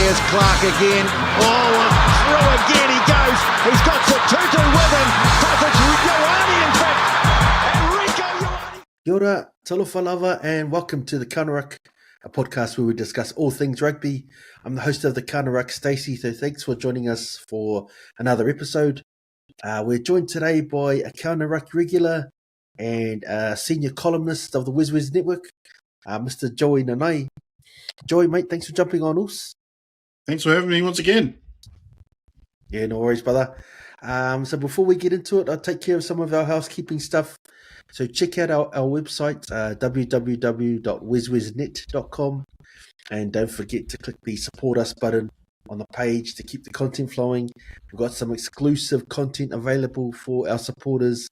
Here's Clark again. Oh, and through again he goes. He's got Tutu with him. It's Ioane, in fact. Enrico Ioane. Kia ora, talofa lava, and welcome to the RUCK, a podcast where we discuss all things rugby. I'm the host of the RUCK, Stacey, so thanks for joining us for another episode. We're joined today by a RUCK regular and senior columnist of the WesWes Network, Mr. Joey Nanai. Joey, mate, thanks for jumping on us. Thanks for having me once again. Yeah, no worries, brother. So before we get into it, I'll take care of some of our housekeeping stuff. So check out our website, www.weswesnet.com, and don't forget to click the support us button on the page to keep the content flowing. We've got some exclusive content available for our supporters,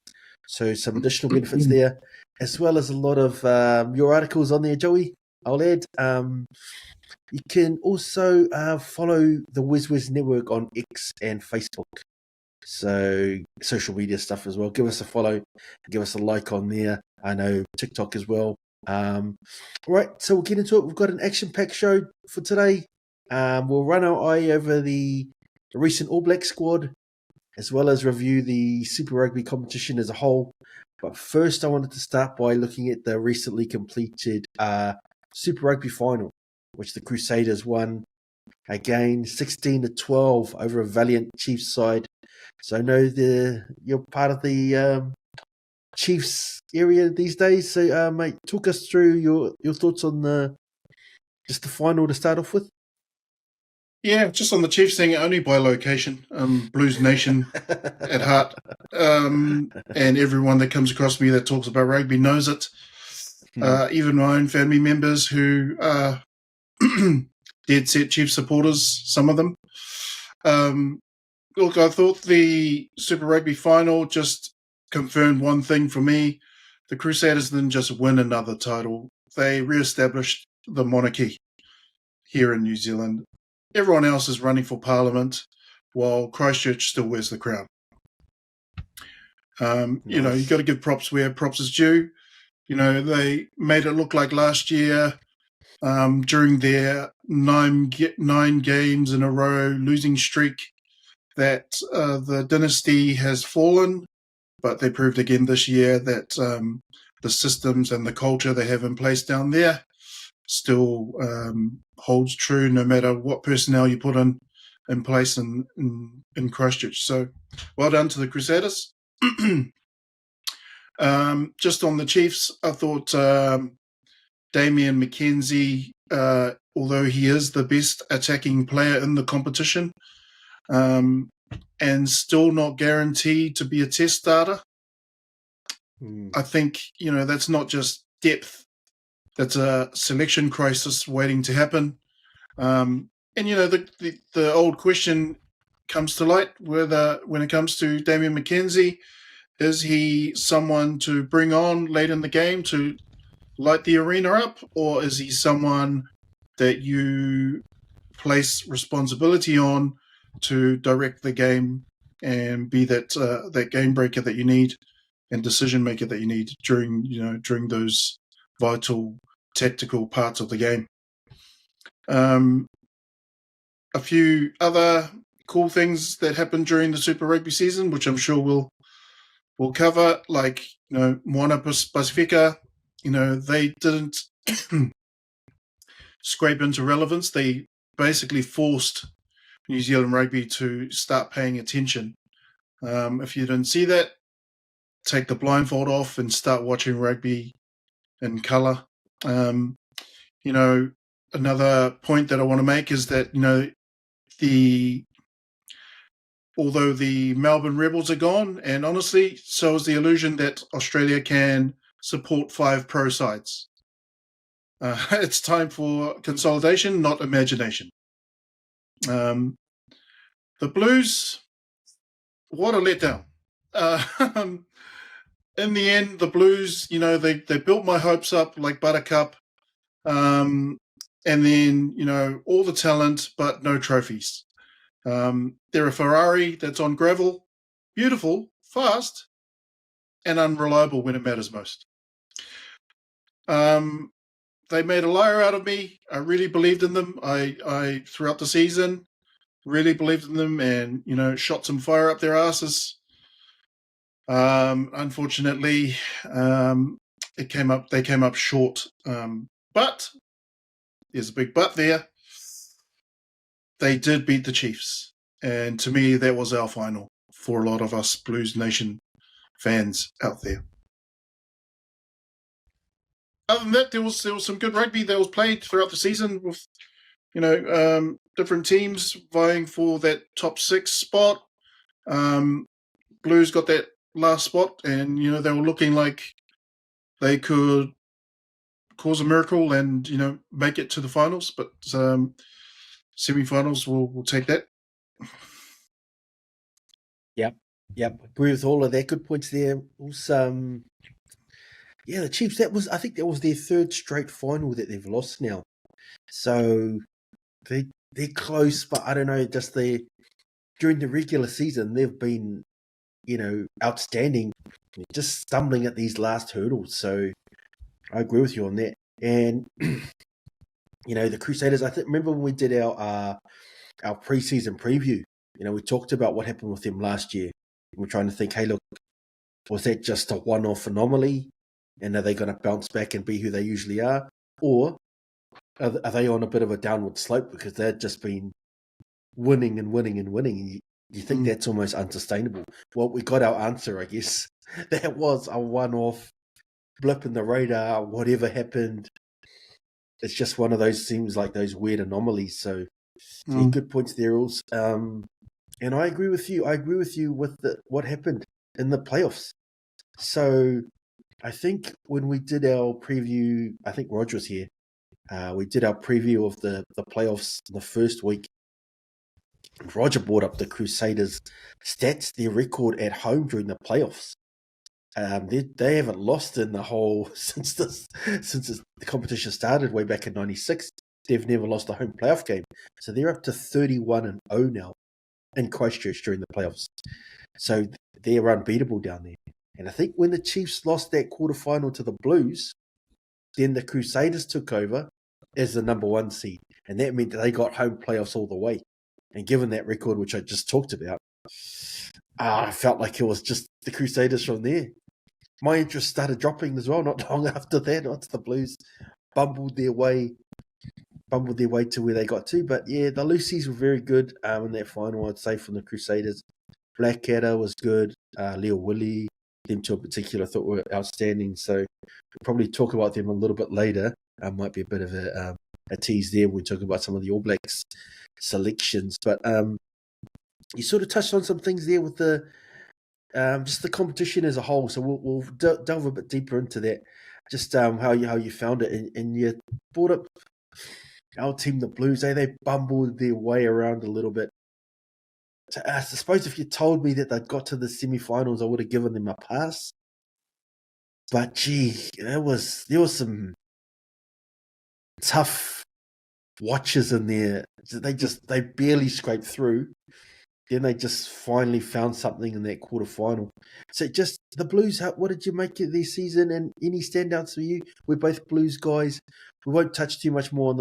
so some additional benefits there, as well as a lot of your articles on there, Joey. I'll add. You can also follow the WesWes Network on X and Facebook. So social media stuff as well. Give us a follow, give us a like on there. I know TikTok as well. All right, so we'll get into it. We've got an action-packed show for today. We'll run our eye over the recent All Black squad, as well as review the Super Rugby competition as a whole. But first, I wanted to start by looking at the recently completed Super Rugby final, which the Crusaders won again 16-12 over a valiant Chiefs side. So I know you're part of the Chiefs area these days. So, mate, talk us through your thoughts on the final to start off with. Yeah, just on the Chiefs thing, only by location. Blues Nation at heart. And everyone that comes across me that talks about rugby knows it. Even my own family members who are dead set Chiefs supporters, some of them. Look, I thought the Super Rugby final just confirmed one thing for me. The Crusaders didn't just win another title. They re-established the monarchy here in New Zealand. Everyone else is running for Parliament while Christchurch still wears the crown. Nice. You know, you've got to give props where props is due. You know, they made it look like last year during their nine games in a row losing streak that the dynasty has fallen, but they proved again this year that the systems and the culture they have in place down there still holds true no matter what personnel you put in place in Christchurch. So well done to the Crusaders. Just on the Chiefs, I thought Damian McKenzie, although he is the best attacking player in the competition, and still not guaranteed to be a test starter. I think, you know, that's not just depth. That's a selection crisis waiting to happen. And, you know, the old question comes to light whether when it comes to Damian McKenzie, is he someone to bring on late in the game to light the arena up, or is he someone that you place responsibility on to direct the game and be that game breaker that you need and decision maker that you need during those vital tactical parts of the game. A few other cool things that happened during the Super Rugby season, which I'm sure we'll cover, like, you know, Moana Pacifica, you know, they didn't scrape into relevance. They basically forced New Zealand rugby to start paying attention. If you didn't see that, take the blindfold off and start watching rugby in colour. You know, another point that I want to make is that, you know, although the Melbourne Rebels are gone, and honestly, so is the illusion that Australia can support 5 pro sides. It's time for consolidation, not imagination. The Blues, what a letdown. In the end, the Blues, you know, they built my hopes up like buttercup. And then, you know, all the talent, but no trophies. They're a Ferrari that's on gravel, beautiful, fast, and unreliable when it matters most. they made a liar out of me. I really believed in them. I throughout the season really believed in them, and shot some fire up their asses. Unfortunately, they came up short. But there's a big but there. They did beat the Chiefs, and to me, that was our final for a lot of us Blues Nation fans out there. Other than that, there was some good rugby that was played throughout the season with different teams vying for that top 6 spot. Blues got that last spot, and they were looking like they could cause a miracle and make it to the finals, but semi-finals will take that. Yep. Agree with all of that. Good points there. Also, the Chiefs. I think that was their 3rd straight final that they've lost now. So they're close, but I don't know. Just during the regular season, they've been outstanding. Just stumbling at these last hurdles. So I agree with you on that. And the Crusaders. Remember when we did our preseason preview. We talked about what happened with them last year. We're trying to think, hey, look, was that just a one-off anomaly? And are they going to bounce back and be who they usually are? Or are they on a bit of a downward slope because they've just been winning and winning and winning? You think that's almost unsustainable. Well, we got our answer, I guess. That was a one-off blip in the radar, whatever happened. It's just one of those things like those weird anomalies. So good points there, also. And I agree with you. I agree with you with what happened in the playoffs. So I think when we did our preview, I think Roger was here. We did our preview of the playoffs in the first week. Roger brought up the Crusaders' stats, their record at home during the playoffs. They haven't lost in the whole since the competition started way back in '96. They've never lost a home playoff game, so they're up to 31-0 now in Christchurch during the playoffs. So they're unbeatable down there. And I think when the Chiefs lost that quarterfinal to the Blues, then the Crusaders took over as the number 1 seed, and that meant that they got home playoffs all the way. And given that record, which I just talked about, I felt like it was just the Crusaders from there. My interest started dropping as well not long after that. Once the Blues bumbled their way to where they got to. But yeah, the Lucy's were very good in that final, I'd say, from the Crusaders. Blackadder was good. Leo Willie, them two in particular, I thought were outstanding. So we'll probably talk about them a little bit later. Might be a bit of a tease there when we talk about some of the All Blacks selections. But you sort of touched on some things there with the just the competition as a whole. So we'll delve a bit deeper into that. Just how you found it, and you brought up our team, the Blues. They bumbled their way around a little bit. I suppose if you told me that they'd got to the semi-finals, I would have given them a pass. But gee, there was some tough watches in there. They barely scraped through. Then they just finally found something in that quarterfinal. So just the Blues, what did you make of their season, and any standouts for you? We're both Blues guys. We won't touch too much more on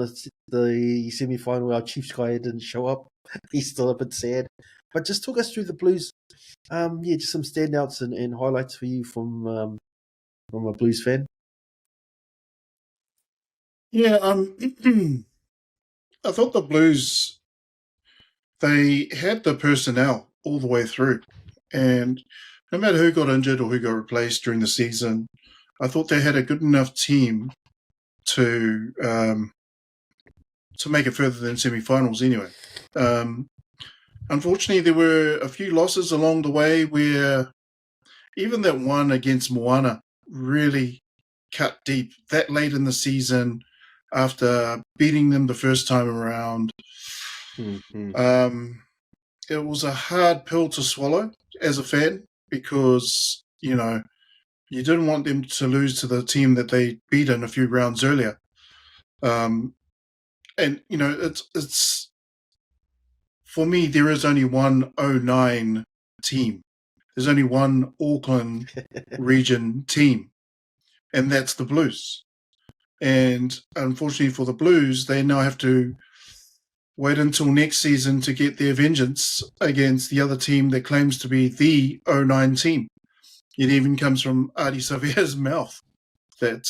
the semi-final. Our Chiefs guy didn't show up. He's still a bit sad. But just talk us through the Blues. Just some standouts and highlights for you from a Blues fan. Yeah, I thought the Blues, they had the personnel all the way through, and no matter who got injured or who got replaced during the season, I thought they had a good enough team to make it further than semi-finals anyway. Unfortunately, there were a few losses along the way where even that one against Moana really cut deep that late in the season after beating them the first time around. Mm-hmm. It was a hard pill to swallow as a fan because, you didn't want them to lose to the team that they beat in a few rounds earlier. It's for me, there is only one 09 team. There's only one Auckland region team, and that's the Blues. And unfortunately for the Blues, they now have to wait until next season to get their vengeance against the other team that claims to be the 09 team. It even comes from Adi Savier's mouth that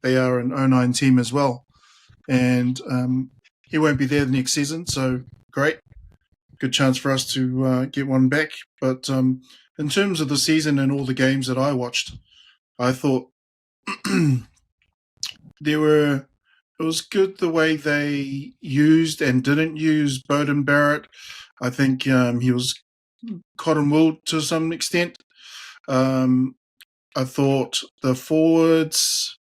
they are an 09 team as well. And he won't be there the next season, so great. Good chance for us to get one back. But in terms of the season and all the games that I watched, I thought it was good the way they used and didn't use Beauden Barrett. I think he was cotton-wooled to some extent. I thought the forwards,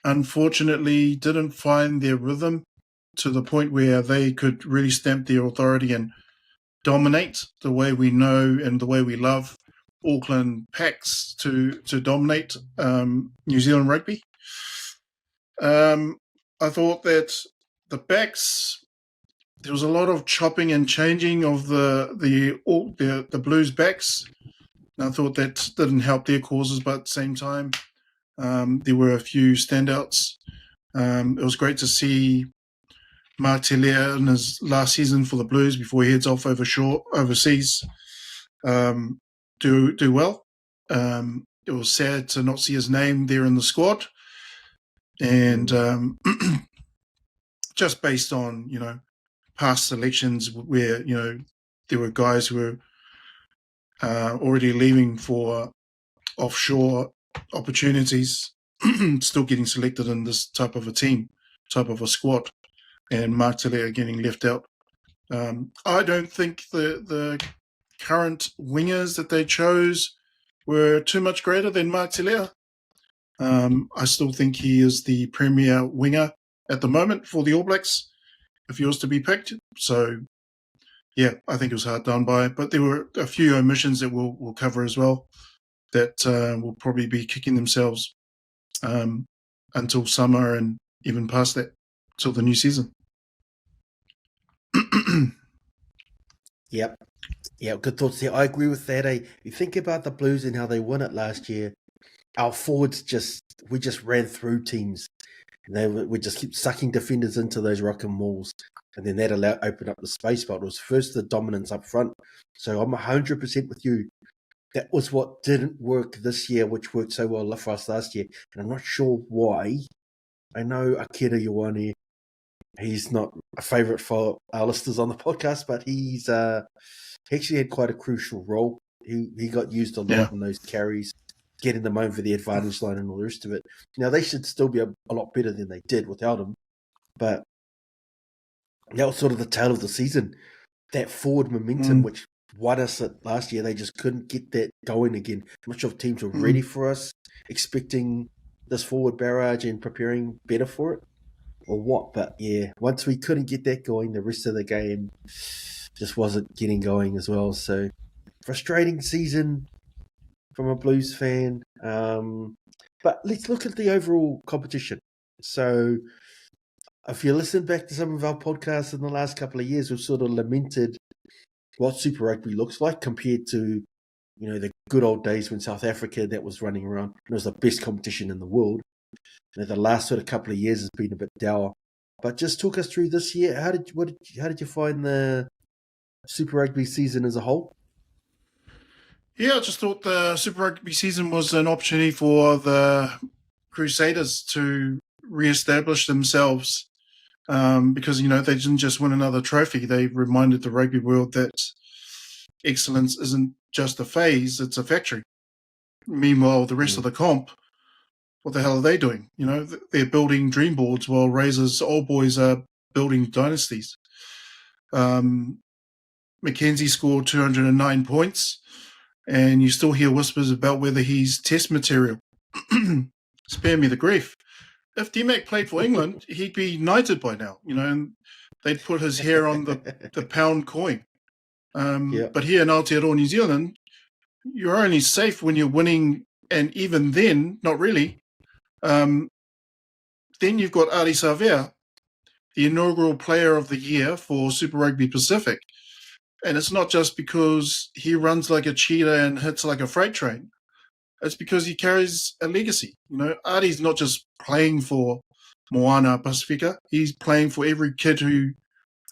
unfortunately, didn't find their rhythm to the point where they could really stamp their authority and dominate the way we know and the way we love Auckland Packs to dominate New Zealand rugby. I thought that the backs, there was a lot of chopping and changing of the Blues backs. And I thought that didn't help their causes, but at the same time, there were a few standouts. It was great to see Mark Telea in his last season for the Blues before he heads off overseas do well. It was sad to not see his name there in the squad. And just based on, past selections where, there were guys who were already leaving for offshore opportunities, still getting selected in this type of a team, type of a squad, and Mark Telea getting left out. I don't think the current wingers that they chose were too much greater than Mark Telea. I still think he is the premier winger at the moment for the All Blacks, if he was to be picked. So, yeah, I think it was hard done by. But there were a few omissions that we'll cover as well that will probably be kicking themselves until summer and even past that, till the new season. Yep. Yeah, good thoughts there. I agree with that. You think about the Blues and how they won it last year. Our forwards we just ran through teams. And we just keep sucking defenders into those rock and walls. And then that opened up the space. But it was first the dominance up front. So I'm 100% with you. That was what didn't work this year, which worked so well for us last year. And I'm not sure why. I know Akira Ioane, he's not a favourite for our listeners on the podcast, but he actually had quite a crucial role. He got used a lot in those carries, getting them over the advantage line and all the rest of it. Now, they should still be a lot better than they did without him, but that was sort of the tale of the season. That forward momentum, which won us last year, they just couldn't get that going again. I'm not sure if teams were ready for us, expecting this forward barrage and preparing better for it, or what. But yeah, once we couldn't get that going, the rest of the game just wasn't getting going as well. So frustrating season from a Blues fan. But let's look at the overall competition. So if you listen back to some of our podcasts in the last couple of years, we've sort of lamented what Super Rugby looks like compared to, the good old days when South Africa that was running around. It was the best competition in the world. The last sort of couple of years has been a bit dour. But just talk us through this year. How did you find the Super Rugby season as a whole? Yeah, I just thought the Super Rugby season was an opportunity for the Crusaders to re-establish themselves because, they didn't just win another trophy. They reminded the rugby world that excellence isn't just a phase, it's a factory. Meanwhile, the rest of the comp, what the hell are they doing? They're building dream boards while Razor's old boys are building dynasties. Mackenzie scored 209 points, and you still hear whispers about whether he's test material. Spare me the grief. If D-Mac played for England, he'd be knighted by now, and they'd put his hair on the pound coin. But here in Aotearoa, New Zealand, you're only safe when you're winning, and even then, not really. Then you've got Adi Savia, the inaugural player of the year for Super Rugby Pacific. And it's not just because he runs like a cheetah and hits like a freight train. it's because he carries a legacy. You know, Artie's not just playing for Moana Pacifica. He's playing for every kid who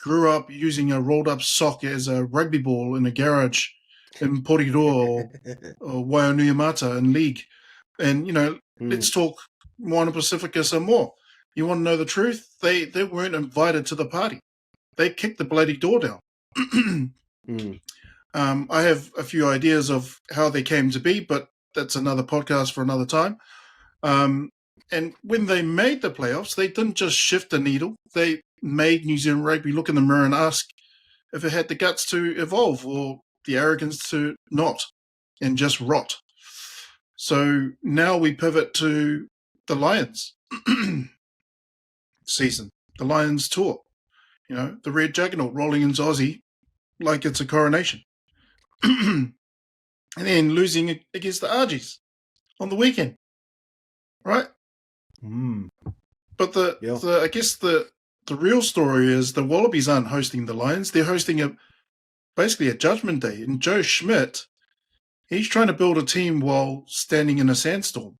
grew up using a rolled-up sock as a rugby ball in a garage in Porirua or Waianuiamata in league. And, you know, let's talk Moana Pacifica some more. You want to know the truth? They weren't invited to the party. They kicked the bloody door down. I have a few ideas of how they came to be, but that's another podcast for another time. And when they made the playoffs, they didn't just shift the needle. They made New Zealand rugby look in the mirror and ask if it had the guts to evolve or the arrogance to not and just rot. So now we pivot to the Lions season, the Lions tour. You know, the red juggernaut rolling into Aussie like it's a coronation. And then losing against the Argies on the weekend. Right? But I guess the real story is the Wallabies aren't hosting the Lions. They're hosting basically a judgment day. And Joe Schmidt, he's trying to build a team while standing in a sandstorm.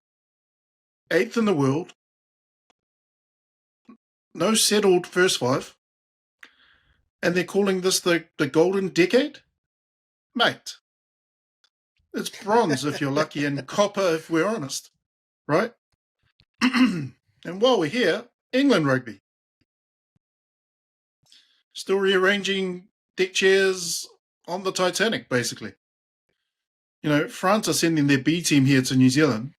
8th in the world. No settled first five. And they're calling this the golden decade? Mate, it's bronze if you're lucky and copper if we're honest. Right? And while we're here, England rugby. Still rearranging deck chairs on the Titanic, basically. You know, France are sending their B team here to New Zealand.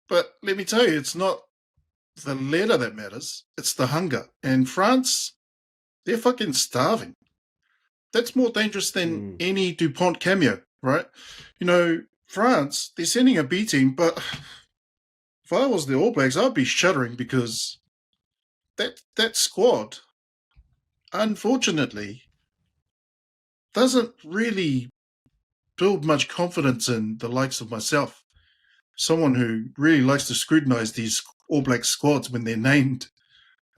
But let me tell you, it's not the letter that matters. It's the hunger. And France, they're fucking starving. That's more dangerous than any DuPont cameo, right? You know, France, they're sending a B team, but if I was the All Blacks, I'd be shuddering because that squad, unfortunately, doesn't really build much confidence in the likes of myself, someone who really likes to scrutinize these All Black squads when they're named.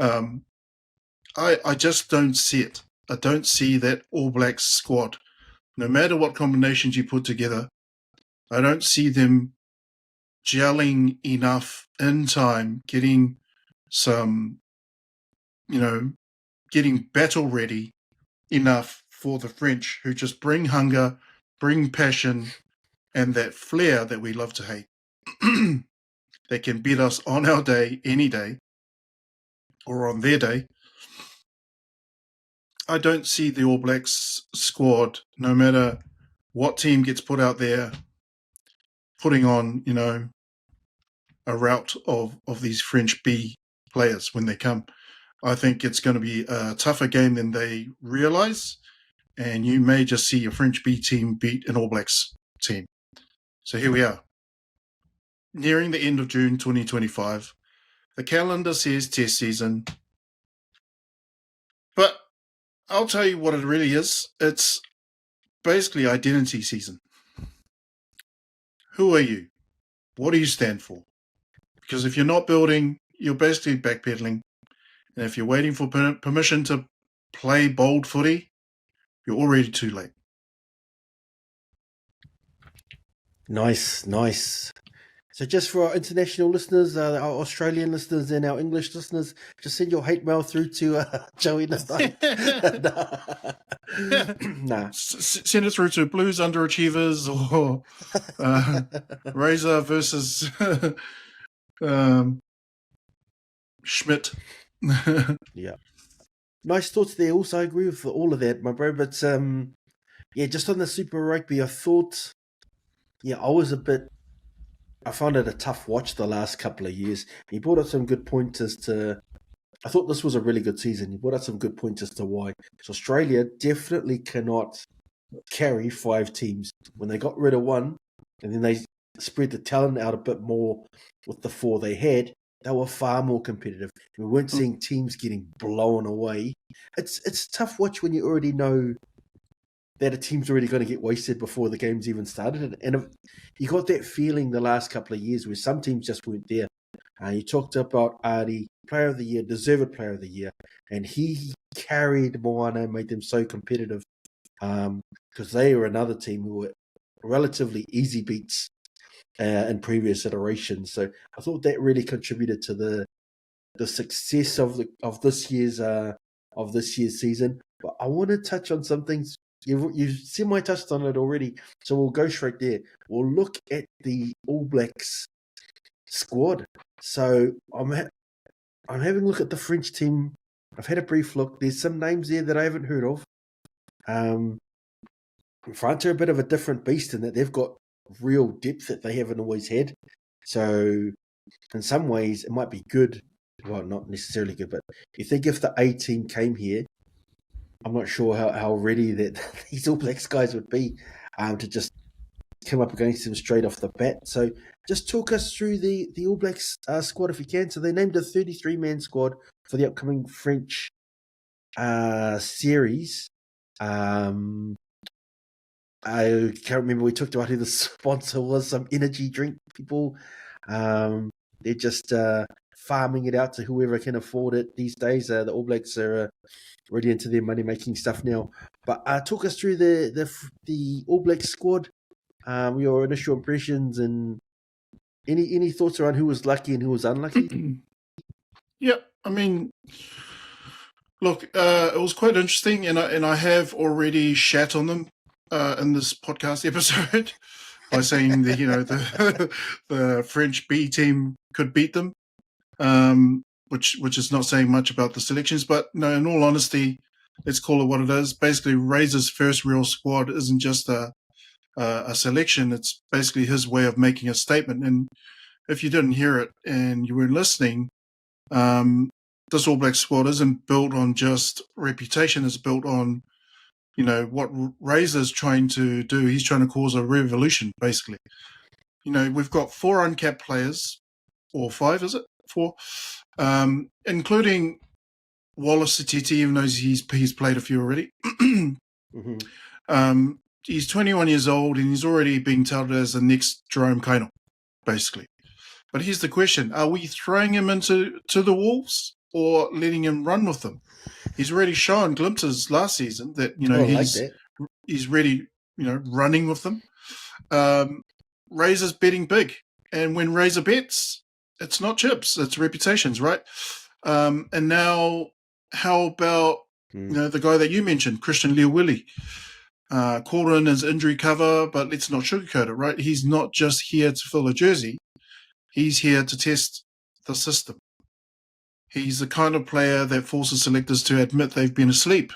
I just don't see it. I don't see that All Blacks squad. No matter what combinations you put together, I don't see them gelling enough in time, getting some, you know, getting battle ready enough for the French, who just bring hunger, bring passion, and that flair that we love to hate. They can beat us on our day, any day, or on their day. I don't see the All Blacks squad, no matter what team gets put out there, putting on, you know, a rout of these French B players when they come. I think it's going to be a tougher game than they realize, and you may just see a French B team beat an All Blacks team. So here we are, nearing the end of June 2025. The calendar says test season, but I'll tell you what it really is. It's basically identity season. Who are you? What do you stand for? Because if you're not building, you're basically backpedaling. And if you're waiting for permission to play bold footy, you're already too late. Nice. So just for our international listeners, our Australian listeners and our English listeners, just send your hate mail through to Joey and Nah. Send it through to Blues Underachievers or Razor versus Schmidt. Yeah. Nice thoughts there. Also, I agree with all of that, my bro. But yeah, just on the Super Rugby, I thought, I found it a tough watch the last couple of years. He brought up some good pointers I thought this was a really good season. He brought up some good pointers to why. So Australia definitely cannot carry 5 teams. When they got rid of one, and then they spread the talent out a bit more with the 4 they had, they were far more competitive. We weren't seeing teams getting blown away. It's a tough watch when you already know that a team's already going to get wasted before the game's even started. And you got that feeling the last couple of years where some teams just weren't there. You talked about Artie, Player of the Year, deserved Player of the Year, and he carried Moana and made them so competitive because they were another team who were relatively easy beats in previous iterations. So I thought that really contributed to the success of this year's season. But I want to touch on some things. You've semi-touched on it already, so we'll go straight there. We'll look at the All Blacks squad. So I'm having a look at the French team. I've had a brief look. There's some names there that I haven't heard of. France are a bit of a different beast in that they've got real depth that they haven't always had. So in some ways, it might be good. Well, not necessarily good, but you think if the A team came here, I'm not sure how ready that these All Blacks guys would be to just come up against them straight off the bat. So just talk us through the All Blacks squad if you can. So they named a 33-man squad for the upcoming French series. I can't remember. We talked about who the sponsor was. Some energy drink people. They're just farming it out to whoever can afford it these days. The All Blacks are really into their money making stuff now. But talk us through the All Blacks squad. Your initial impressions and any thoughts around who was lucky and who was unlucky? Yeah, I mean, look, it was quite interesting, and I have already shat on them in this podcast episode by saying that the French B team could beat them, which is not saying much about the selections. But no, in all honesty, let's call it what it is. Basically, Razor's first real squad isn't just a selection; it's basically his way of making a statement. And if you didn't hear it and you weren't listening, this All Black squad isn't built on just reputation. It's built on, what Razor's trying to do. He's trying to cause a revolution, basically. We've got 4 uncapped players, or 5, is it? 4, including Wallace Satiti, even though he's played a few already. Mm-hmm. He's 21 years old, and he's already being touted as the next Jerome Kaino, basically. But here's the question: are we throwing him into the wolves or letting him run with them? He's already shown glimpses last season that he's really running with them. Razor's betting big, and when Razor bets, it's not chips, it's reputations, right? And now, how about the guy that you mentioned, Christian Leawilli? Called in as injury cover, but let's not sugarcoat it, right? He's not just here to fill a jersey. He's here to test the system. He's the kind of player that forces selectors to admit they've been asleep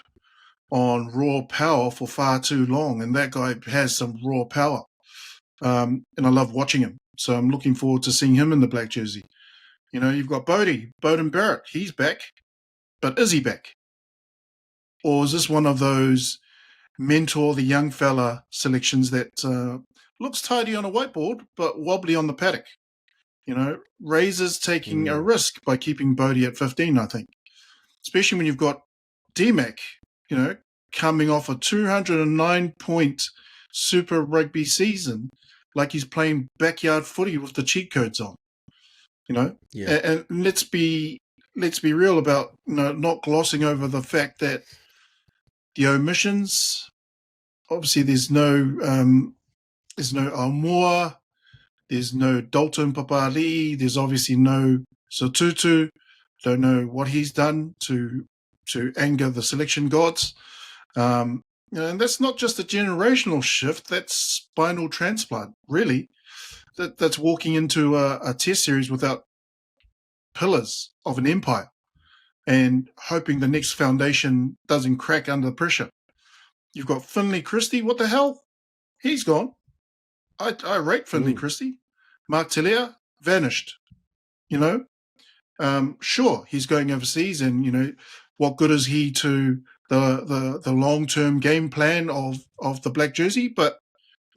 on raw power for far too long, and that guy has some raw power. And I love watching him, so I'm looking forward to seeing him in the black jersey. You've got Beauden Barrett. He's back, but is he back? Or is this one of those mentor the young fella selections that looks tidy on a whiteboard but wobbly on the paddock? Razor's taking a risk by keeping Bodie at 15, I think. Especially when you've got D-Mac, coming off a 209-point Super Rugby season, like he's playing backyard footy with the cheat codes on. Yeah. And let's be real about not glossing over the fact that the omissions. Obviously, there's no Almoa, there's no Dalton Papali, there's obviously no Sotutu. Don't know what he's done to anger the selection gods. And that's not just a generational shift, that's spinal transplant, really. That's walking into a test series without pillars of an empire and hoping the next foundation doesn't crack under pressure. You've got Finlay Christie. What the hell? He's gone. I rate Finlay Christie. Mark Telea vanished. Sure, he's going overseas, and what good is he to the long-term game plan of the black jersey? But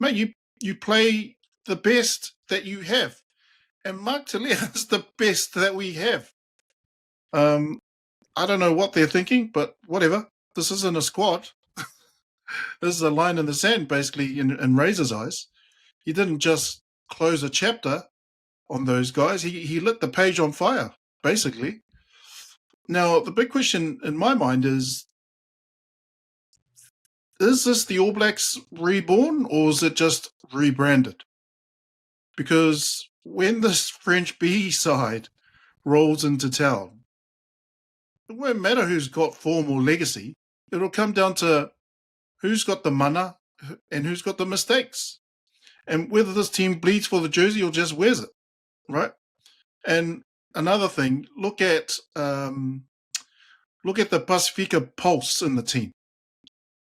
mate, you play the best that you have, and Mark Telea is the best that we have. I don't know what they're thinking, but whatever. This isn't a squad. This is a line in the sand, basically, in Razor's eyes. He didn't just close a chapter on those guys. He lit the page on fire, basically. Now, the big question in my mind is, is this the All Blacks reborn or is it just rebranded? Because when this French B side rolls into town, it won't matter who's got form or legacy. It'll come down to who's got the mana and who's got the mistakes. And whether this team bleeds for the jersey or just wears it, right? And another thing, look at the Pacifica pulse in the team.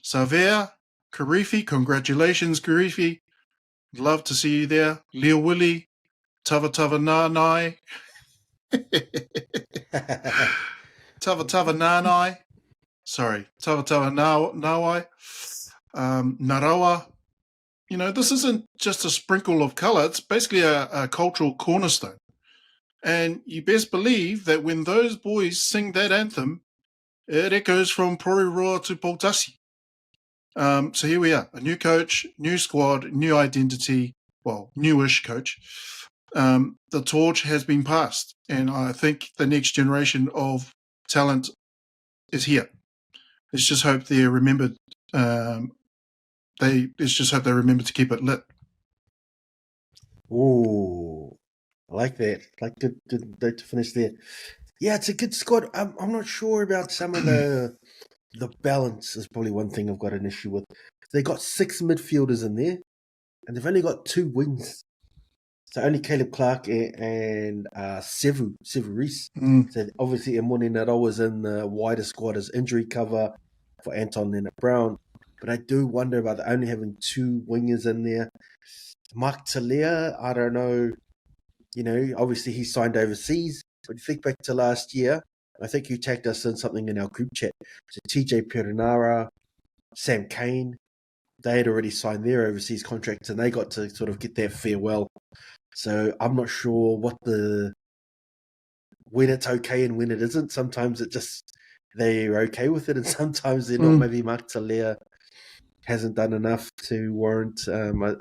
Savea, Karifi, congratulations, Karifi. Love to see you there. Leo Willie, Tava Tava Nanai. Tava Tava Nanai. Sorry, Tava Tava Nawai. Narawa. You know, this isn't just a sprinkle of colour. It's basically a cultural cornerstone. And you best believe that when those boys sing that anthem, it echoes from Porirua to Poltasi. So here we are, a new coach, new squad, new identity, well, newish coach. The torch has been passed, and I think the next generation of talent is here. Let's just hope they're remembered. Let's just hope they remember to keep it lit. Ooh, I like that. Like good note to finish there. Yeah, it's a good squad. I'm not sure about some of the balance is probably one thing I've got an issue with. They got 6 midfielders in there, and they've only got 2 wings. So only Caleb Clark and Sevu Reese. So obviously Emoni Naro was in the wider squad as injury cover for Anton Leonard-Brown. But I do wonder about only having 2 wingers in there. Mark Talia, I don't know. You know, obviously he signed overseas. But you think back to last year, I think you tagged us in something in our group chat. So TJ Perinara, Sam Kane, they had already signed their overseas contracts and they got to sort of get their farewell. So I'm not sure when it's okay and when it isn't. Sometimes it just they're okay with it, and sometimes they're not. Maybe Mark Talia hasn't done enough to warrant a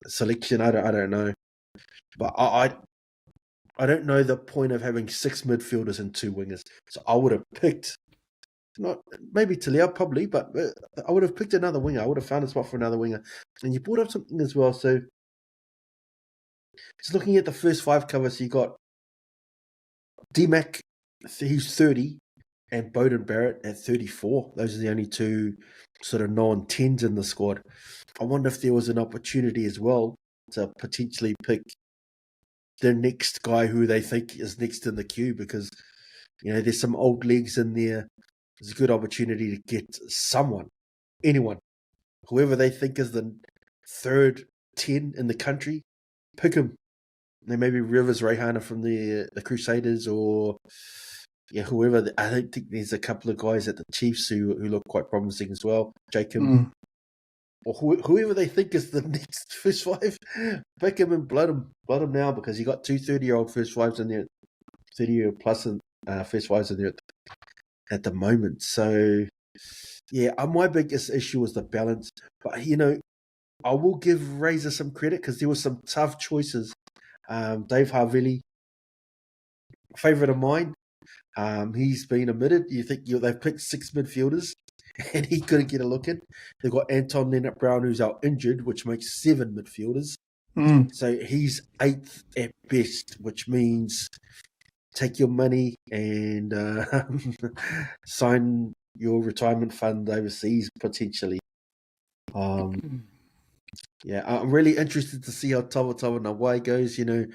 selection. I don't know, but I don't know the point of having 6 midfielders and 2 wingers. So I would have picked not maybe Talia probably, but I would have picked another winger. I would have found a spot for another winger. And you brought up something as well. So just looking at the first 5 covers, you got D-Mac, he's 30, and Bowden Barrett at 34. Those are the only 2 sort of non-10s in the squad. I wonder if there was an opportunity as well to potentially pick the next guy who they think is next in the queue, because, you know, there's some old legs in there. There's a good opportunity to get someone, anyone, whoever they think is the 3rd 10 in the country, pick him. There may be Rivers Reihana from the Crusaders, or whoever. I don't think there's a couple of guys at the Chiefs who look quite promising as well. Jacob, or whoever they think is the next first 5, pick him and blood him now, because you got 2 30-year-old first 5s in there, 30-year plus first 5s in there at the moment. So yeah, my biggest issue was the balance. But you know, I will give Razor some credit because there were some tough choices. Dave Havili, favourite of mine. He's been omitted. You think they've picked 6 midfielders and he couldn't get a look in. They've got Anton Leonard-Brown, who's out injured, which makes 7 midfielders. So he's 8th at best, which means take your money and sign your retirement fund overseas potentially. Yeah, I'm really interested to see how Tava Nawai goes. You know,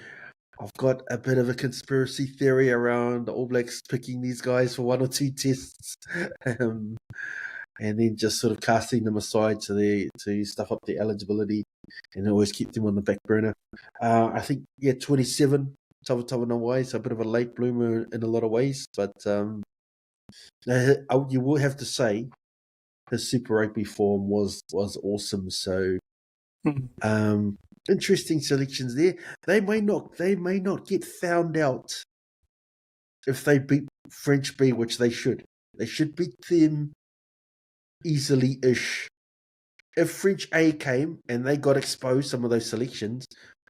I've got a bit of a conspiracy theory around the All Blacks picking these guys for 1 or 2 tests, and then just sort of casting them aside to stuff up their eligibility and always keep them on the back burner. I think 27 Tava Nawai, so a bit of a late bloomer in a lot of ways, but you will have to say his Super Rugby form was awesome. So. Interesting selections there. They may not get found out if they beat French B, which they should. They should beat them easily-ish. If French A came and they got exposed, some of those selections,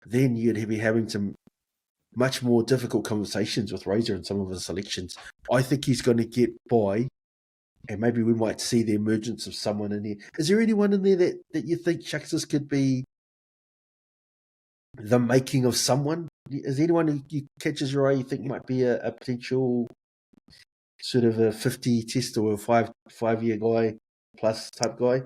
then you'd be having some much more difficult conversations with Razor and some of his selections. I think he's going to get by And maybe we might see the emergence of someone in there. Is there anyone in there that you think, Shucks, this could be the making of someone? Is there anyone who catches your eye you think might be a potential sort of a 50 test or a five-year guy plus type guy?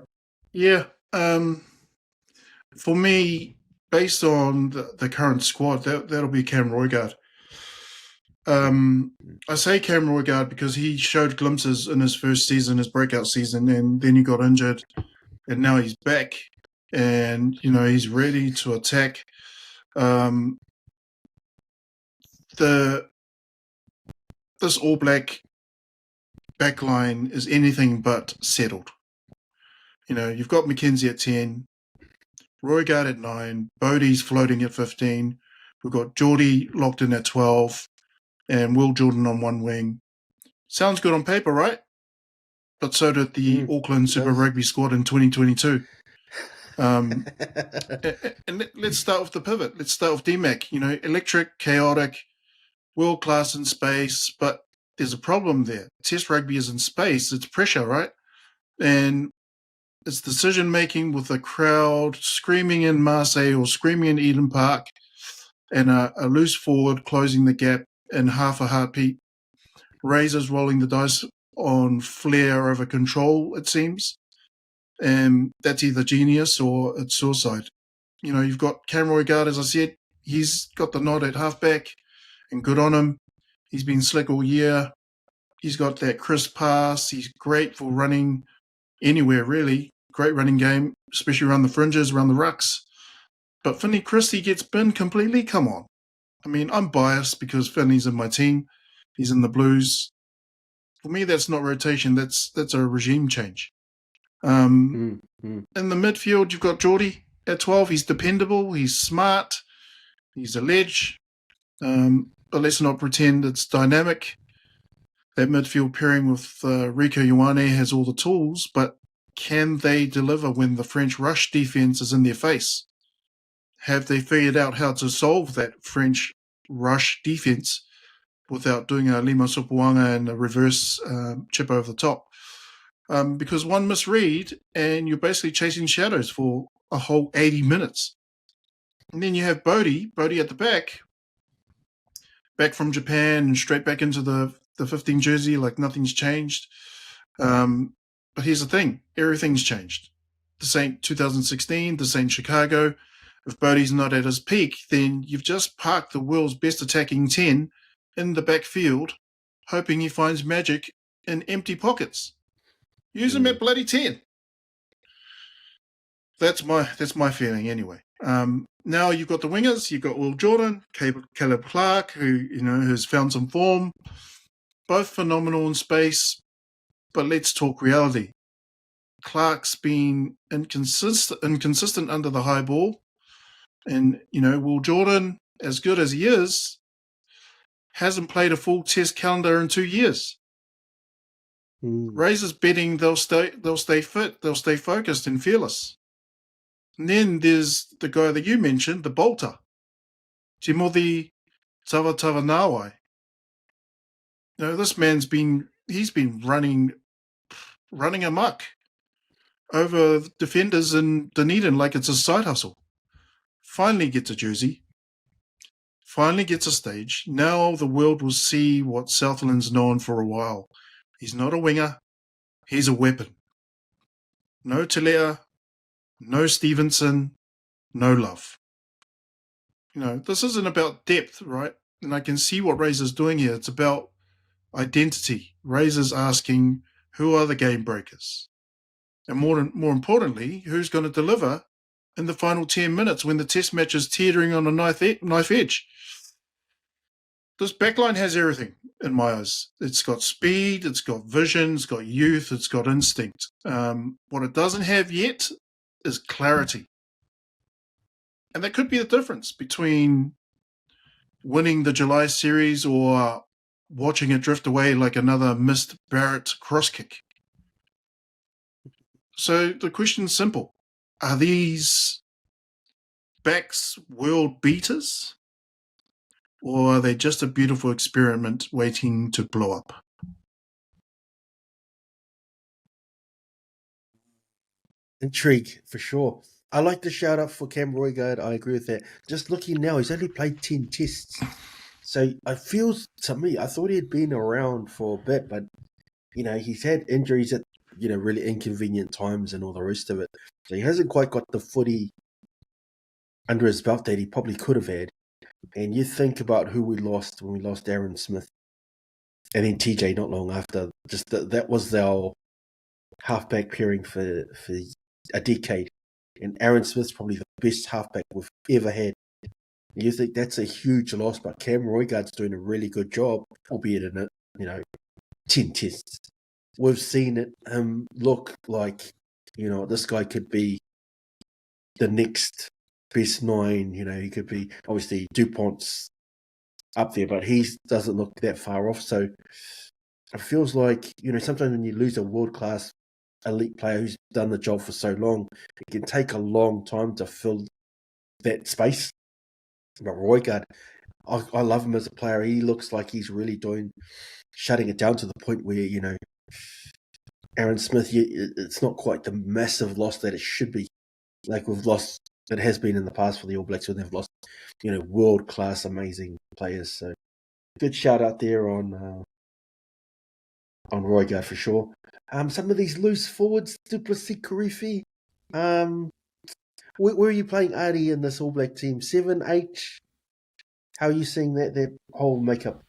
Yeah. For me, based on the current squad, that'll be Cam Roigard. I say Cam Roigard because he showed glimpses in his first season, his breakout season, and then he got injured, and now he's back, and he's ready to attack. This All Black backline is anything but settled. You've got McKenzie at 10, Roigard at 9, Bodie's floating at 15. We've got Geordie locked in at 12, and Will Jordan on one wing. Sounds good on paper, right? But so did the Auckland Super Rugby squad in 2022. And let's start with the pivot. Let's start with DMAC. Electric, chaotic, world class in space, but there's a problem there. Test rugby is in space. It's pressure, right? And it's decision making with a crowd screaming in Marseille or screaming in Eden Park, and a loose forward closing the gap in half a heartbeat. Razors rolling the dice on flair over control, it seems. And that's either genius or it's suicide. You've got Cam Roigard, as I said, he's got the nod at halfback, and good on him. He's been slick all year. He's got that crisp pass. He's great for running anywhere, really. Great running game, especially around the fringes, around the rucks. But Finney Christie gets binned completely? Come on. I mean, I'm biased because Finney's in my team. He's in the Blues. For me, that's not rotation. That's a regime change. In the midfield, you've got Geordie at 12. He's dependable. He's smart. He's a ledge. But let's not pretend it's dynamic. That midfield pairing with Rico Ioane has all the tools, but can they deliver when the French rush defense is in their face? Have they figured out how to solve that French rush defense without doing a Lima Sopoanga and a reverse chip over the top? Because one misread and you're basically chasing shadows for a whole 80 minutes. And then you have Bodie at the back from Japan and straight back into the 15 jersey like nothing's changed. But here's the thing, everything's changed. This ain't 2016, this ain't Chicago. If Bodie's not at his peak, then you've just parked the world's best attacking 10 in the backfield, hoping he finds magic in empty pockets. Use him at bloody 10. That's my feeling anyway. Now you've got the wingers. You've got Will Jordan, Caleb Clark, who has found some form. Both phenomenal in space, but let's talk reality. Clark's been inconsistent under the high ball, and Will Jordan, as good as he is, hasn't played a full test calendar in 2 years. Razors betting they'll stay fit, they'll stay focused and fearless. And then there's the guy that you mentioned, the bolter, Timothy Tavatanawai. This man's been running amok over defenders in Dunedin like it's a side hustle. Finally gets a jersey. Finally gets a stage. Now the world will see what Southland's known for a while. He's not a winger. He's a weapon. No Telea, no Stevenson, no Love. This isn't about depth, right? And I can see what Razor's doing here. It's about identity. Razor's asking, who are the game breakers? And more importantly, who's going to deliver in the final 10 minutes when the test match is teetering on a knife edge? This backline has everything in my eyes. It's got speed, it's got vision, it's got youth, it's got instinct. What it doesn't have yet is clarity. And that could be the difference between winning the July series or watching it drift away like another missed Barrett cross kick. So the question's simple. Are these backs world beaters? Or are they just a beautiful experiment waiting to blow up? Intrigue, for sure. I like the shout out for Cam Roigard. I agree with that. Just looking now, he's only played 10 tests. So it feels to me, I thought he had been around for a bit, but, he's had injuries at, really inconvenient times and all the rest of it. So he hasn't quite got the footy under his belt that he probably could have had. And you think about who we lost when we lost Aaron Smith and then TJ not long after. Just that was our halfback pairing for a decade. And Aaron Smith's probably the best halfback we've ever had. You think that's a huge loss, but Cam Roigard's doing a really good job, albeit in 10 tests. We've seen it look like, this guy could be the next best 9. He could be, obviously, DuPont's up there, but he doesn't look that far off. So it feels like, sometimes when you lose a world-class elite player who's done the job for so long, it can take a long time to fill that space. But Roigard, I love him as a player. He looks like he's really shutting it down to the point where, Aaron Smith, it's not quite the massive loss that it should be. Like we've lost, it has been in the past for the All Blacks when they've lost, world-class, amazing players. So good shout out there on Roigard for sure. Some of these loose forwards, Duplessis, Karifi. Where are you playing Artie in this All Black team? 7, 8? How are you seeing that whole makeup?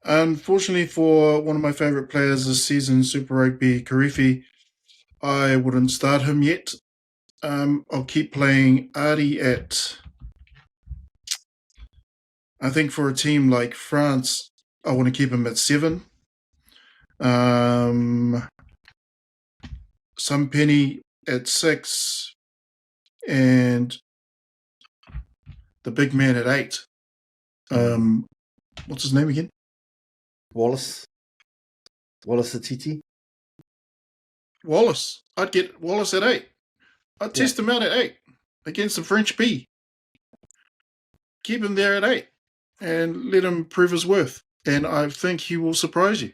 Unfortunately for one of my favourite players this season, Super Rugby, Karifi, I wouldn't start him yet. I'll keep playing Artie at... I think for a team like France, I want to keep him at 7. Some Penny at 6, and the big man at 8. What's his name again? Wallace Atiti. Wallace. I'd get Wallace at 8. I'd test him out at 8 against the French B. Keep him there at 8 and let him prove his worth. And I think he will surprise you.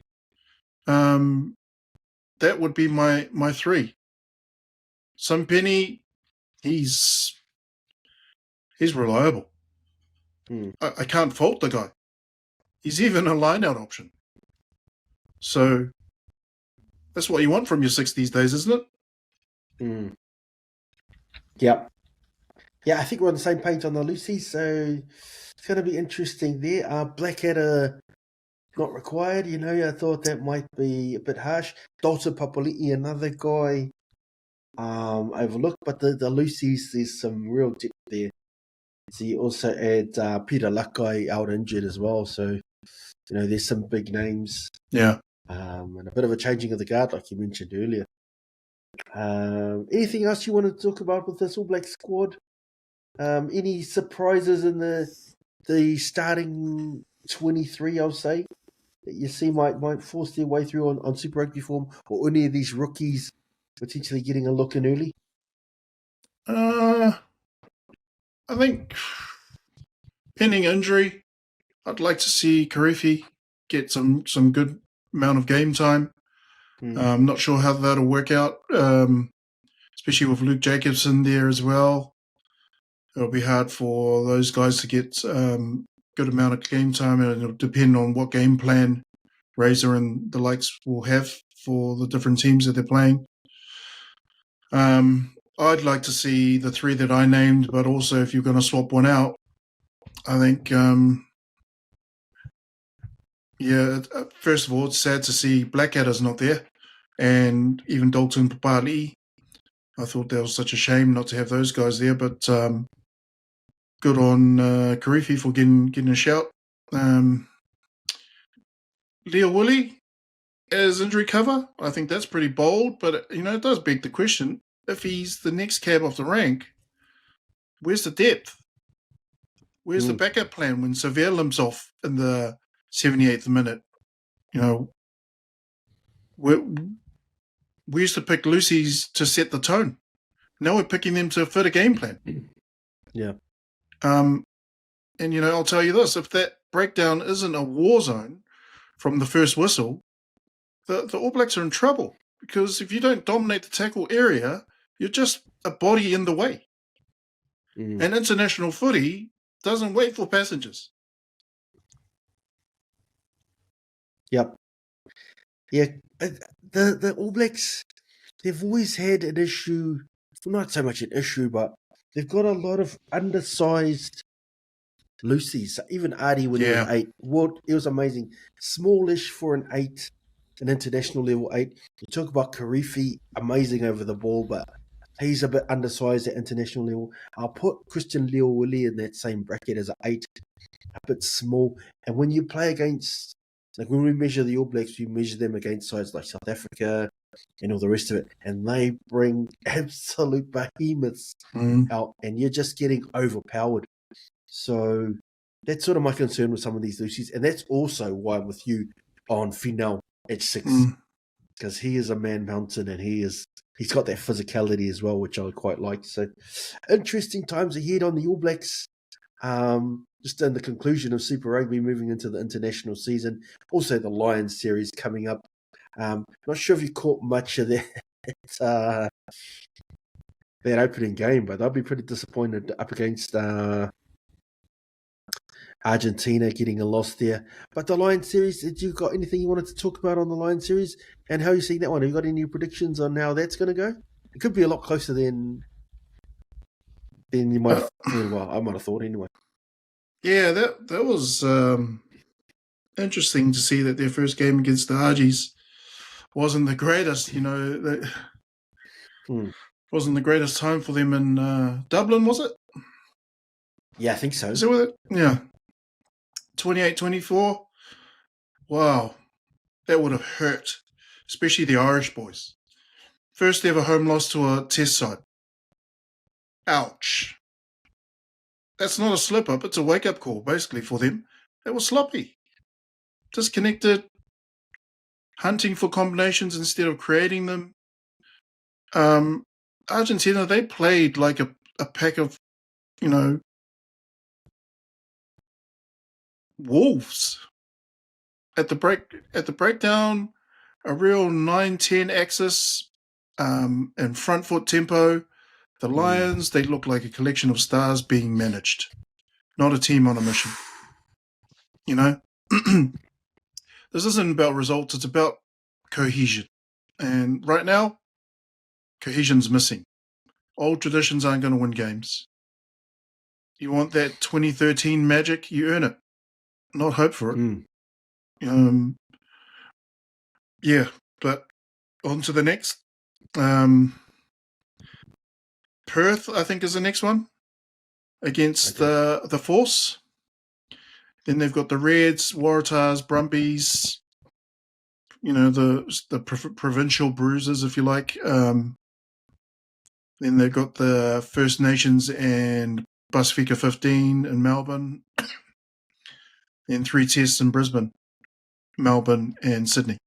That would be my 3. Some Penny, he's reliable. I can't fault the guy. He's even a line-out option. So that's what you want from your 6 these days, isn't it? Yep. Yeah, I think we're on the same page on the Lucy, so it's going to be interesting there. Blackadder not required, I thought that might be a bit harsh. Dalton Papali'i, another guy overlooked, but the Lucy's, there's some real depth there. So you also add Peter Lakai out injured as well, so there's some big names. Yeah. And a bit of a changing of the guard, like you mentioned earlier. Anything else you want to talk about with this All Black squad? Any surprises in the starting 23, I'll say, that you see might force their way through on Super Rugby form, or any of these rookies potentially getting a look in early? I think pending injury, I'd like to see Karifi get some good amount of game time. I'm not sure how that'll work out, especially with Luke Jacobson there as well. It'll be hard for those guys to get good amount of game time, and it'll depend on what game plan Razor and the likes will have for the different teams that they're playing. I'd like to see the 3 that I named, but also if you're going to swap one out, I think, first of all, it's sad to see Blackadder's not there, and even Dalton Papali'i. I thought that was such a shame not to have those guys there, but good on Karifi for getting a shout. Leo Woolley as injury cover, I think that's pretty bold, but it does beg the question, if he's the next cab off the rank, where's the depth? Where's the backup plan when Severe limps off in the 78th minute? We used to pick Lucy's to set the tone. Now we're picking them to fit a game plan. Yeah. And I'll tell you this, if that breakdown isn't a war zone from the first whistle, the All Blacks are in trouble, because if you don't dominate the tackle area, you're just a body in the way. And international footy doesn't wait for passengers. Yep. Yeah, the All Blacks, they've always had an issue, not so much an issue, but they've got a lot of undersized loosies. Even Artie, when he was 8, it was amazing. Smallish for an 8, an international level 8. You talk about Karifi, amazing over the ball, but he's a bit undersized at international level. I'll put Christian Leo-Willie in that same bracket as an 8, a bit small. And when you play against, like when we measure the All Blacks, we measure them against sides like South Africa and all the rest of it, and they bring absolute behemoths out, and you're just getting overpowered. So that's sort of my concern with some of these loosies, and that's also why I'm with you on Finau at 6, because he is a man mountain, and he's got that physicality as well, which I quite like. So interesting times ahead on the All Blacks. Just in the conclusion of Super Rugby, moving into the international season, also the Lions series coming up. Not sure if you caught much of that opening game, but they'll be pretty disappointed up against Argentina, getting a loss there. But the Lions series, did you got anything you wanted to talk about on the Lions series and how you see that one? Have you got any predictions on how that's going to go? It could be a lot closer than you might have thought. Well, I might have thought anyway. Yeah, that was interesting to see that their first game against the Argies wasn't the greatest. Wasn't the greatest time for them in Dublin, was it? Yeah, I think so. Is it with it? Yeah. 28-24. Wow. That would have hurt, especially the Irish boys. First ever home loss to a test side. Ouch. That's not a slip-up. It's a wake-up call, basically, for them. They were sloppy. Disconnected. Hunting for combinations instead of creating them. Argentina, they played like a pack of, wolves. At the breakdown, a real 9-10 axis and front foot tempo. The Lions, they look like a collection of stars being managed, not a team on a mission. This isn't about results, it's about cohesion. And right now, cohesion's missing. Old traditions aren't going to win games. You want that 2013 magic, you earn it, not hope for it. Yeah, but on to the next. Perth, I think, is the next one against the Force. Then they've got the Reds, Waratahs, Brumbies, the provincial bruisers, if you like. Then they've got the First Nations and Pacifica 15 in Melbourne. Then 3 tests in Brisbane, Melbourne, and Sydney.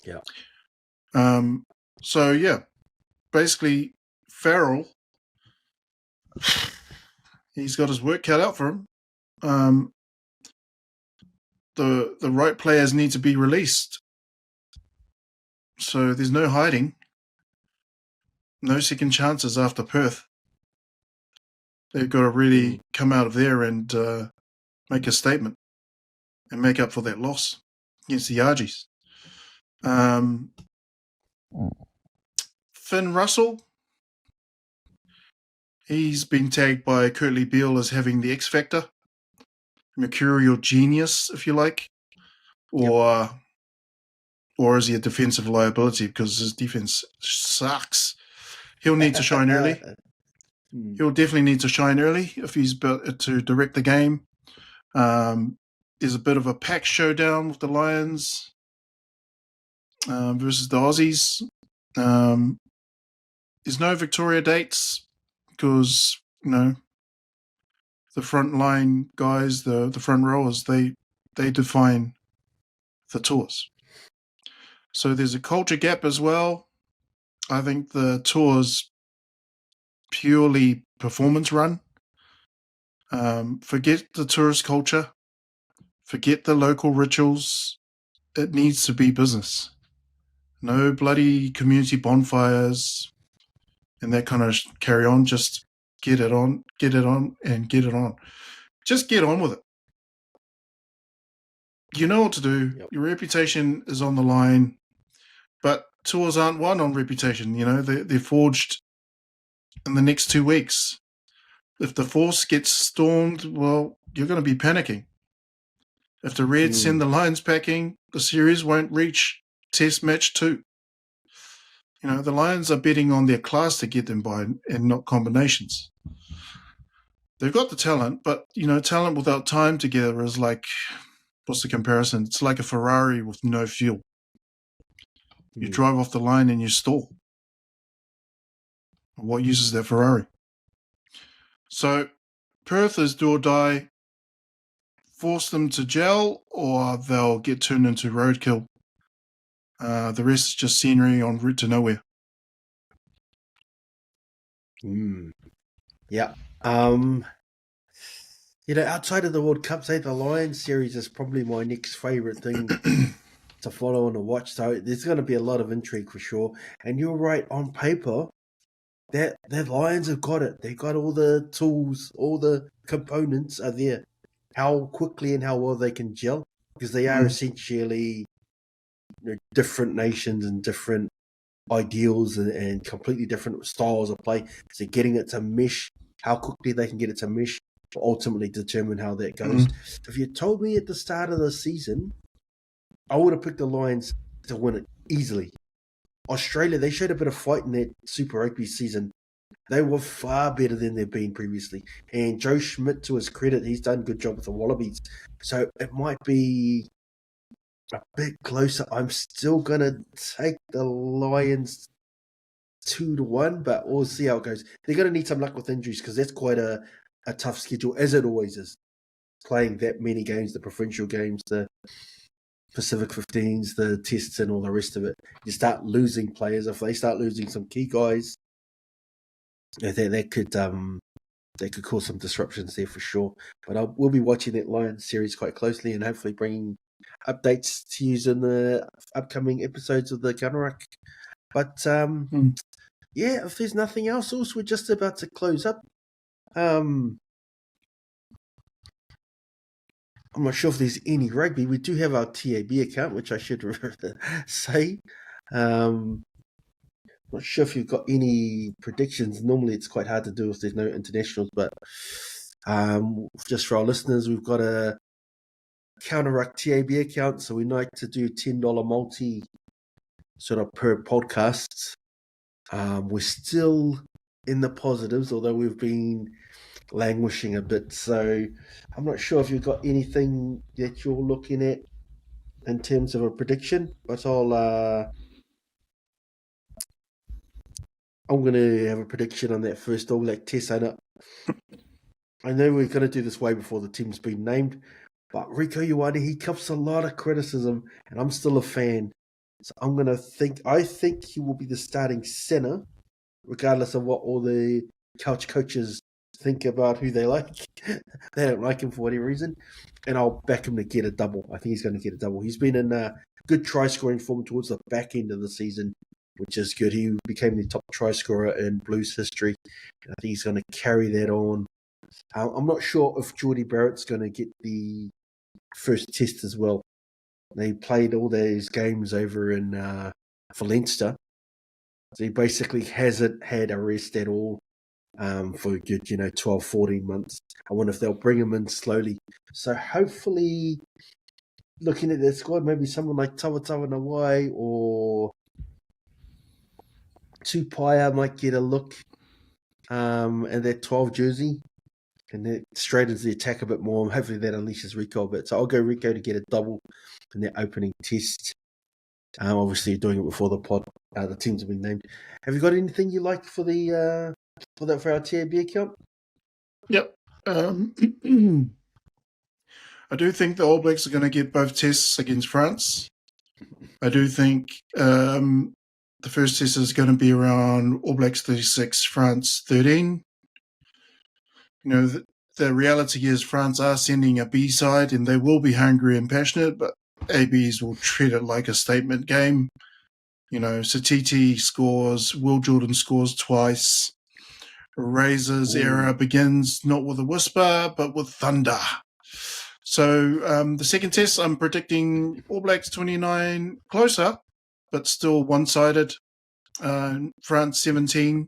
Yeah. So, yeah, basically, Farrell, he's got his work cut out for him. The right players need to be released. So there's no hiding. No second chances after Perth. They've got to really come out of there and make a statement and make up for that loss against the Argies. Finn Russell, he's been tagged by Curtly Beale as having the X factor, mercurial genius, if you like, or is he a defensive liability because his defense sucks? He'll need to shine early. He'll definitely need to shine early if he's built to direct the game. There's a bit of a pack showdown with the Lions versus the Aussies. There's no Victoria dates because, the front line guys, the front rowers, they define the tours. So there's a culture gap as well. I think the tours purely performance run. Forget the tourist culture. Forget the local rituals. It needs to be business. No bloody community bonfires and that kind of carry on. Just get it on, and get it on. Just get on with it. You know what to do. Yep. Your reputation is on the line, but tours aren't won on reputation. You know, they're forged in the next 2 weeks. If the Force gets stormed, well, you're going to be panicking. If the Reds send the Lions packing, the series won't reach Test match 2. You know, the Lions are betting on their class to get them by and not combinations. They've got the talent, but, you know, talent without time together is like, what's the comparison? It's like a Ferrari with no fuel. You drive off the line and you stall. What use is that Ferrari? So Perth is do or die. Force them to gel or they'll get turned into roadkill. The rest is just scenery en route to nowhere. Yeah. You know, outside of the World Cup, say the Lions series is probably my next favourite thing to follow and to watch. So there's going to be a lot of intrigue for sure. And you're right, on paper, that the Lions have got it. They've got all the tools, all the components are there. How quickly and how well they can gel, because they are essentially, you know, different nations and different ideals and completely different styles of play. So getting it to mesh, how quickly they can get it to mesh, will ultimately determine how that goes. If you told me at the start of the season, I would have picked the Lions to win it easily. Australia, they showed a bit of fight in that Super Rugby season. They were far better than they've been previously. And Joe Schmidt, to his credit, he's done a good job with the Wallabies. So it might be a bit closer. I'm still going to take the Lions 2-1, but we'll see how it goes. They're going to need some luck with injuries because that's quite a tough schedule, as it always is. Playing that many games, the provincial games, the Pacific 15s, the tests and all the rest of it. You start losing players. If they start losing some key guys, that could cause some disruptions there for sure. But we'll be watching that Lions series quite closely and hopefully bringing updates to use in the upcoming episodes of the Ruck. But yeah, if there's nothing else, also we're just about to close up. I'm not sure if there's any rugby. We do have our TAB account, which I should say. Not sure if you've got any predictions. Normally it's quite hard to do if there's no internationals, but just for our listeners, we've got a RUCK TAB account, so we like to do $10 multi sort of per podcast. We're still in the positives, although we've been languishing a bit. So I'm not sure if you've got anything that you're looking at in terms of a prediction, but I'm going to have a prediction on that first All Black test. I know we're going to do this way before the team's been named, but Rico Ioane, he cops a lot of criticism, and I'm still a fan. So I think he will be the starting center, regardless of what all the couch coaches think about who they like. They don't like him for whatever reason. And I'll back him to get a double. I think he's going to get a double. He's been in a good try-scoring form towards the back end of the season, which is good. He became the top try scorer in Blues history. And I think he's going to carry that on. I'm not sure if Geordie Barrett's going to get the first test as well. They played all those games over in for Leinster. So he basically hasn't had a rest at all for a good, 12, 14 months. I wonder if they'll bring him in slowly. So hopefully, looking at their squad, maybe someone like Tawatawa Nawai or Tupaia might get a look in that 12 jersey. And that straightens the attack a bit more. Hopefully that unleashes Rico a bit. So I'll go Rico to get a double in their opening test. Obviously doing it before the teams have been named. Have you got anything you like for our TAB account? Yep. I do think the All Blacks are going to get both tests against France. I do think the first test is going to be around All Blacks 36, France 13. The reality is France are sending a B side and they will be hungry and passionate, but ABs will treat it like a statement game. Satiti scores, Will Jordan scores twice. Razor's era begins not with a whisper, but with thunder. So the second test, I'm predicting All Blacks 29 closer, but still one-sided. France 17.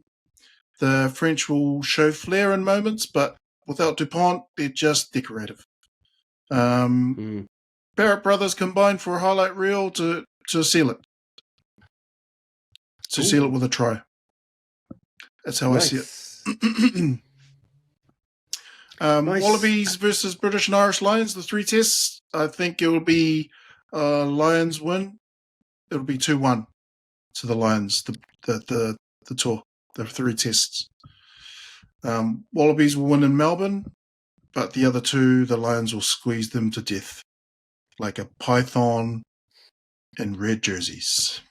The French will show flair in moments, but without Dupont, they're just decorative. Barrett brothers combined for a highlight reel to seal it. To seal it with a try. That's how I see it. Nice. Wallabies versus British and Irish Lions, the 3 tests. I think it will be Lions win. It'll be 2-1 to the Lions, the tour, the 3 tests. Wallabies will win in Melbourne, but the other 2, the Lions will squeeze them to death like a python in red jerseys.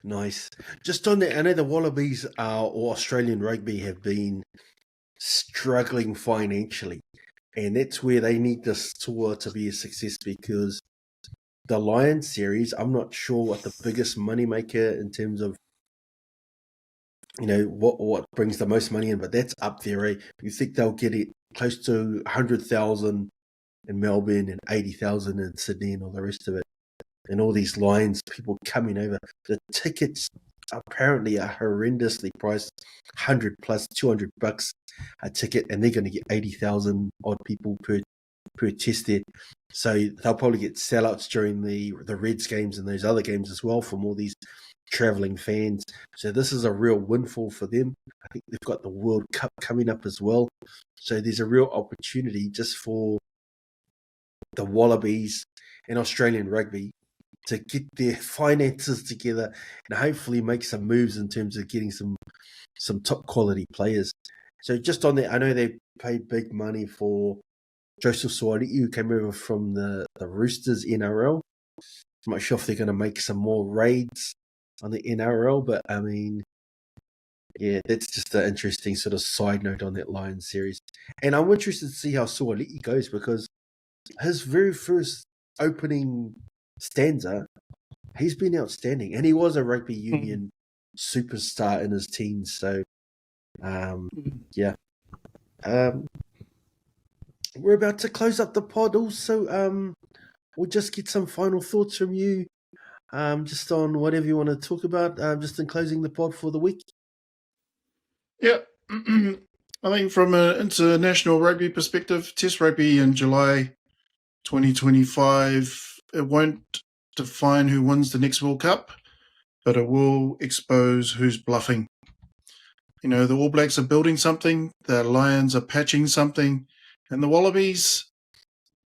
Nice. Just on that, I know the Wallabies or Australian rugby have been struggling financially, and that's where they need this tour to be a success, because the Lions series, I'm not sure what the biggest moneymaker in terms of what brings the most money in, but that's up there. You think they'll get it close to 100,000 in Melbourne and 80,000 in Sydney and all the rest of it, and all these Lions people coming over. The tickets apparently are horrendously priced, 100 plus $200 a ticket, and they're going to get 80,000 odd people per test there. So they'll probably get sellouts during the Reds games and those other games as well from all these travelling fans. So this is a real windfall for them. I think they've got the World Cup coming up as well. So there's a real opportunity just for the Wallabies and Australian rugby to get their finances together and hopefully make some moves in terms of getting some top quality players. So just on that, I know they paid big money for Joseph Suarez, who came over from the Roosters NRL. I'm not sure if they're going to make some more raids on the NRL, but I mean, yeah, that's just an interesting sort of side note on that Lions series. And I'm interested to see how Suarez goes, because his very first opening stanza, he's been outstanding, and he was a rugby union superstar in his teens. So, yeah. We're about to close up the pod. Also, we'll just get some final thoughts from you, just on whatever you want to talk about, just in closing the pod for the week. Yeah. I think from an international rugby perspective, Test rugby in July 2025, it won't define who wins the next World Cup, but it will expose who's bluffing. The All Blacks are building something, the Lions are patching something, and the Wallabies,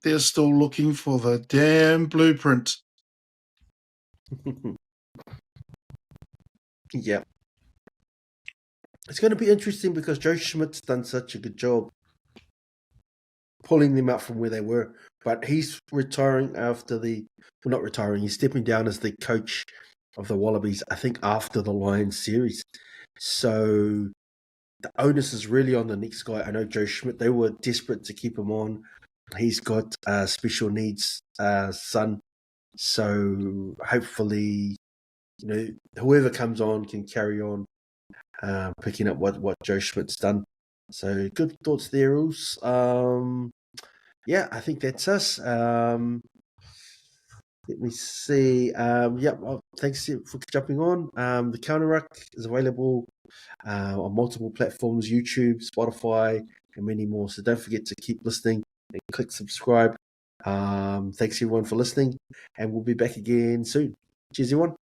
they're still looking for the damn blueprint. Yeah. It's going to be interesting because Joe Schmidt's done such a good job pulling them out from where they were. But he's retiring not retiring, he's stepping down as the coach of the Wallabies, I think, after the Lions series. So the onus is really on the next guy. I know Joe Schmidt, they were desperate to keep him on. He's got a special needs son. So hopefully, whoever comes on can carry on picking up what Joe Schmidt's done. So good thoughts there, Roos. Yeah, I think that's us. Let me see. Thanks for jumping on. The Counter Ruck is available on multiple platforms, YouTube, Spotify, and many more. So don't forget to keep listening and click subscribe. Thanks everyone for listening, and we'll be back again soon. Cheers, everyone.